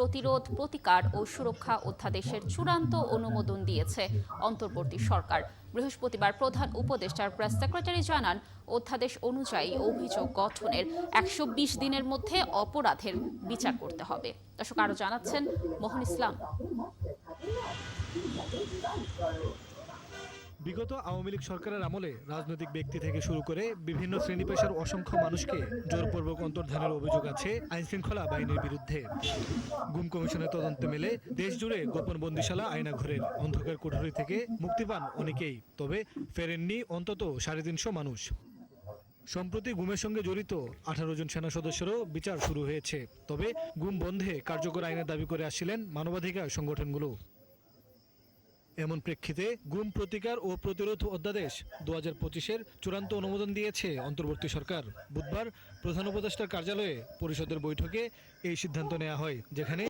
প্রতিরোধ, প্রতিকার ও সুরক্ষা অধ্যাদেশের চূড়ান্ত অনুমোদন দিয়েছে অন্তর্বর্তী সরকার। বৃহস্পতিবার প্রধান উপদেষ্টার প্রেস সেক্রেটারি জানান, অধ্যাদেশ অনুযায়ী অভিযোগ গঠনের ১২০ দিনের মধ্যে অপরাধের বিচার করতে হবে। দর্শক, আরো জানাচ্ছেন মোহন ইসলাম। বিগত আওয়ামী লীগ সরকারের আমলে রাজনৈতিক ব্যক্তি থেকে শুরু করে বিভিন্ন শ্রেণী পেশার অসংখ্য মানুষকে জোরপূর্বক অন্তর্ধানের অভিযোগ আছে আইনশৃঙ্খলা বাহিনীর বিরুদ্ধে। গুম কমিশনের তদন্তে মেলে দেশ জুড়ে গোপন বন্দিশালা আয়নাঘরের অন্ধকার কুঠুরি থেকে মুক্তি পান অনেকেই, তবে ফেরেননি অন্তত ৩৫০ মানুষ। সম্প্রতি গুমের সঙ্গে জড়িত ১৮ জন সেনা সদস্যেরও বিচার শুরু হয়েছে, তবে গুম বন্ধে কার্যকর আইনের দাবি করে আসছিলেন মানবাধিকার সংগঠনগুলো। এমন প্রেক্ষিতে গুম প্রতিকার ও প্রতিরোধ অধ্যাদেশ ২০২৫-এর চূড়ান্ত অনুমোদন দিয়েছে অন্তর্বর্তী সরকার। বুধবার প্রধান উপদেষ্টার কার্যালয়ে পরিষদের বৈঠকে এই সিদ্ধান্ত নেওয়া হয়, যেখানে